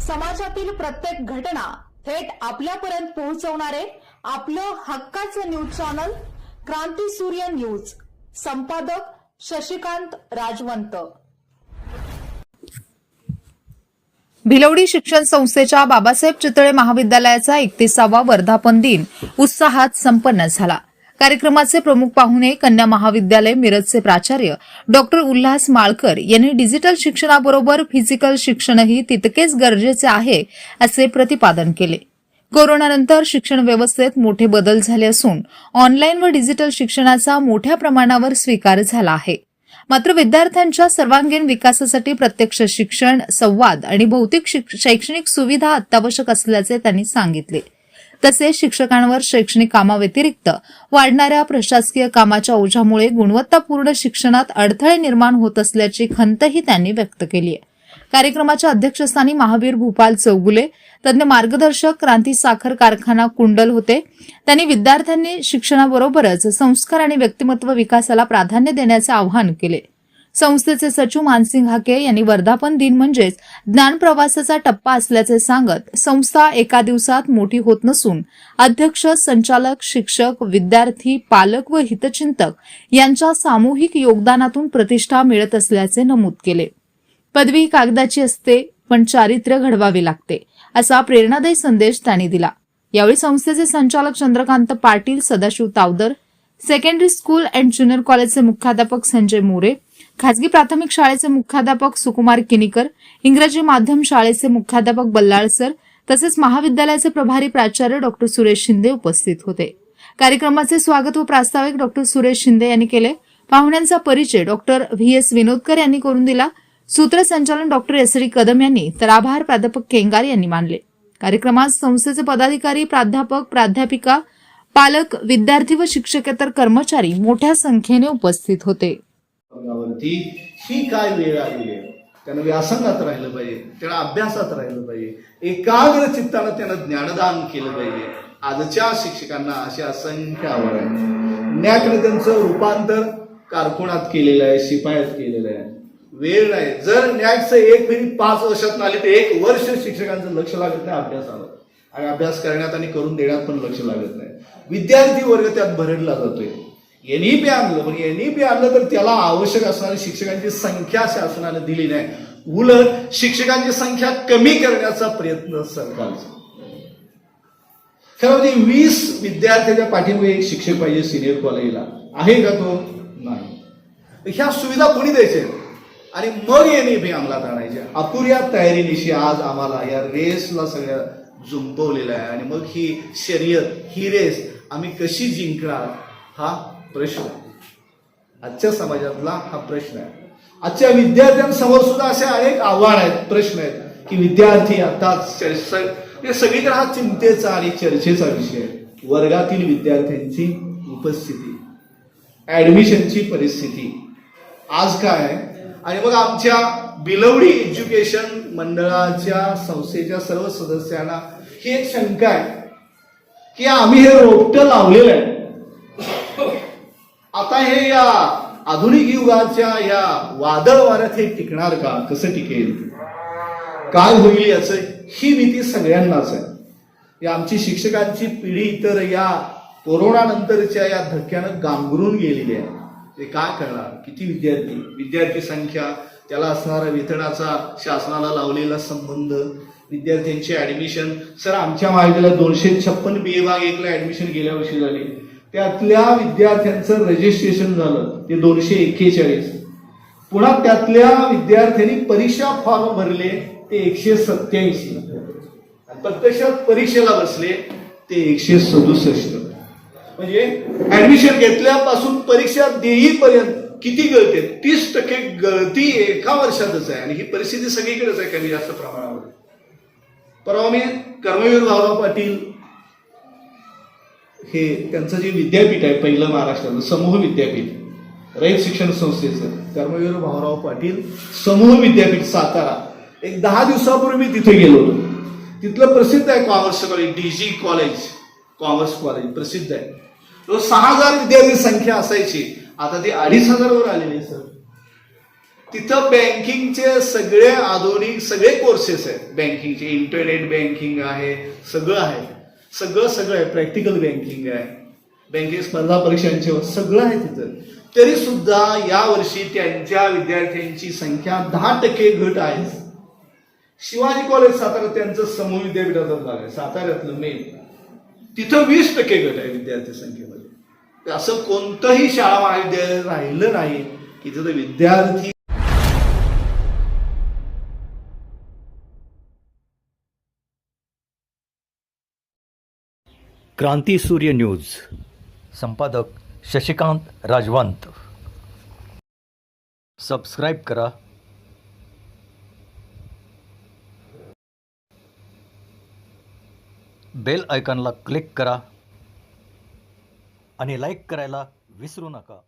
समाजातील प्रत्येक घटना थेट आपल्यापर्यंत पोहोचवणारे आपलं हक्काचं न्यूज चॅनल क्रांती सूर्य न्यूज. संपादक शशिकांत राजवंत. भिलवडी शिक्षण संस्थेच्या बाबासाहेब चितळे महाविद्यालयाचा 31वा वर्धापन दिन उत्साहात संपन्न झाला. कार्यक्रमाचे प्रमुख पाहुणे कन्या महाविद्यालय मिरजचे प्राचार्य डॉक्टर उल्हास माळकर यांनी डिजिटल शिक्षणाबरोबर फिजिकल शिक्षणही तितकेच गरजेचे आहे असे प्रतिपादन केले. कोरोनानंतर शिक्षण व्यवस्थेत मोठे बदल झाले असून ऑनलाईन व डिजिटल शिक्षणाचा मोठ्या प्रमाणावर स्वीकार झाला आहे. मात्र विद्यार्थ्यांच्या सर्वांगीण विकासासाठी प्रत्यक्ष शिक्षण, संवाद आणि भौतिक शैक्षणिक सुविधा अत्यावश्यक असल्याचे त्यांनी सांगितले. तसेच शिक्षकांवर शैक्षणिक कामाव्यतिरिक्त वाढणाऱ्या प्रशासकीय कामाच्या ओझ्यामुळे गुणवत्तापूर्ण शिक्षणात अडथळे निर्माण होत असल्याची खंतही त्यांनी व्यक्त केली आहे. कार्यक्रमाच्या अध्यक्षस्थानी महावीर भूपाल चौगुले, तज्ञ मार्गदर्शक क्रांती साखर कारखाना कुंडल होते. त्यांनी विद्यार्थ्यांनी शिक्षणाबरोबरच संस्कार आणि व्यक्तिमत्व विकासाला प्राधान्य देण्याचे आवाहन केले. संस्थेचे सचिव मानसिंग हाके यांनी वर्धापन दिन म्हणजेच ज्ञान प्रवासाचा टप्पा असल्याचे सांगत संस्था एका दिवसात मोठी होत नसून अध्यक्ष, संचालक, शिक्षक, विद्यार्थी, पालक व हितचिंतक यांच्या सामूहिक योगदानातून प्रतिष्ठा मिळत असल्याचे नमूद केले. पदवी कागदाची असते पण चारित्र्य घडवावे लागते असा प्रेरणादायी संदेश त्यांनी दिला. यावेळी संस्थेचे संचालक Chandrakant Patil, Sadashiv Tawdar, secondary school and junior कॉलेजचे मुख्याध्यापक संजय मोरे, खाजगी प्राथमिक शाळेचे मुख्याध्यापक सुकुमार किनीकर, इंग्रजी माध्यम शाळेचे मुख्याध्यापक बल्लाळ सर तसेच महाविद्यालयाचे प्रभारी प्राचार्य डॉक्टर सुरेश शिंदे उपस्थित होते. कार्यक्रमाचे स्वागत व प्रास्ताविक डॉक्टर सुरेश शिंदे यांनी केले. पाहुण्यांचा परिचय डॉक्टर व्ही.एस. विनोदकर यांनी करून दिला. सूत्रसंचालन डॉक्टर एस.डी. कदम यांनी तर आभार प्राध्यापक केंगार यांनी मानले. कार्यक्रमात संस्थेचे पदाधिकारी, प्राध्यापक, प्राध्यापिका, पालक, विद्यार्थी व शिक्षकेतर कर्मचारी मोठ्या संख्येने उपस्थित होते. ही काय वेळ आली आहे, त्यानं व्यासंगात राहिलं पाहिजे, त्यानं अभ्यासात राहिलं पाहिजे, एकाग्र चित्तानं त्यानं ज्ञानदान केलं पाहिजे. आजच्या शिक्षकांना अशी असंख्य आवड आहे. न्याकडे त्यांचं रूपांतर कारकुनात केलेलं आहे, शिपायात केलेलं आहे. वेळ नाही. जर न्याकचं एक फेरी 5 वर्षात आली तर 1 वर्ष शिक्षकांचं लक्ष लागत नाही अभ्यासाला, आणि अभ्यास करण्यात आणि करून देण्यात पण लक्ष लागत नाही. विद्यार्थी वर्ग त्यात भरडला जातोय. एनईपी आणलं, पण एनईपी आणलं तर त्याला आवश्यक असणारी शिक्षकांची संख्या शासनाने दिली नाही. उलट शिक्षकांची संख्या कमी करण्याचा प्रयत्न सरकारचा. खरं म्हणजे 20 विद्यार्थ्यांच्या पाठीमागे एक शिक्षक पाहिजे सिनियर कॉलेजला. आहे का तो? नाही. ह्या सुविधा कोणी द्यायच्या आणि मग एनईपी अंमलात आणायच्या. अपुऱ्या तयारीनिशी आज आम्हाला या रेसला सगळ्या जुंपवलेलं आहे. आणि मग ही शर्यत, ही रेस आम्ही कशी जिंकणार हा प्रश्न आजच्या समाजातला हा प्रश्न आहे. आजच्या विद्यार्थ्यांसमोर सुद्धा असे अनेक आव्हान आहेत, प्रश्न आहेत की विद्यार्थी आता सगळीकडे हा चिंतेचा आणि चर्चेचा विषय आहे. वर्गातील विद्यार्थ्यांची उपस्थिती, ऍडमिशनची परिस्थिती आज काय आहे. आणि मग आमच्या भिलवडी एज्युकेशन मंडळाच्या संस्थेच्या सर्व सदस्यांना ही एक शंका आहे की आम्ही हे रोपटं लावलेलं आहे, आता हे या आधुनिक युगाच्या या वादळ वाऱ्यात हे टिकणार का? कसं टिकेल? काय होईल याचं ही भीती सगळ्यांनाच आहे. या आमची शिक्षकांची पिढी तर या कोरोना नंतरच्या या धक्क्यानं गांगरून गेलेली आहे. ते काय करणार? किती विद्यार्थी संख्या, त्याला असणारा वेतनाचा शासनाला लावलेला संबंध, विद्यार्थ्यांची ऍडमिशन. सर, आमच्या महाविद्यालयात 256 BA भाग 1ला ऍडमिशन गेल्या वर्षी झाले. त्यातल्या विद्यार्थ्यांचं रजिस्ट्रेशन झालं ते 241. पुन्हा त्यातल्या विद्यार्थ्यांनी परीक्षा फॉर्म भरले ते 187. प्रत्यक्षात परीक्षेला बसले ते 167. म्हणजे ऍडमिशन घेतल्यापासून परीक्षा देईपर्यंत किती गळते? 30% गळती एका वर्षातच आहे. आणि ही परिस्थिती सगळीकडेच आहे कमी जास्त प्रमाणावर. परवा मी कर्मवीर भाऊराव पाटील हे त्यांचं जे विद्यापीठ आहे पहिलं महाराष्ट्राचं समूह विद्यापीठ, रयत शिक्षण संस्थेचं कर्मवीर भाऊराव पाटील समूह विद्यापीठ सातारा, एक 10 दिवसापूर्वी मी तिथे गेलो होतो. तिथलं प्रसिद्ध आहे commerce college, DG college, commerce college प्रसिद्ध आहे. 6000 विद्यार्थी संख्या असायची, आता ती 2500 वर आलेली आहे. सर, तिथं बँकिंगचे सगळे आधुनिक सगळे कोर्सेस आहेत. बँकिंगचे इंटरनेट बँकिंग आहे, सगळं आहे, सगळं आहे. प्रॅक्टिकल बँकिंग आहे, बँकिंग स्पर्धा परीक्षांचे सगळं आहे तिथं. तरी सुद्धा यावर्षी त्यांच्या विद्यार्थ्यांची संख्या 10% घट आहे. शिवाजी कॉलेज सातारा त्यांचं समूह विद्यापीठाचा भाग आहे, साताऱ्यातलं मेन, तिथं 20% घट आहे विद्यार्थी संख्येमध्ये. असं कोणतंही शाळा महाविद्यालय राहिलं नाही की तिथं विद्यार्थी क्रांती सूर्य न्यूज, संपादक शशिकांत राजवंत. सबस्क्राईब करा, बेल आयकॉनला क्लिक करा आणि लाईक करायला विसरू नका.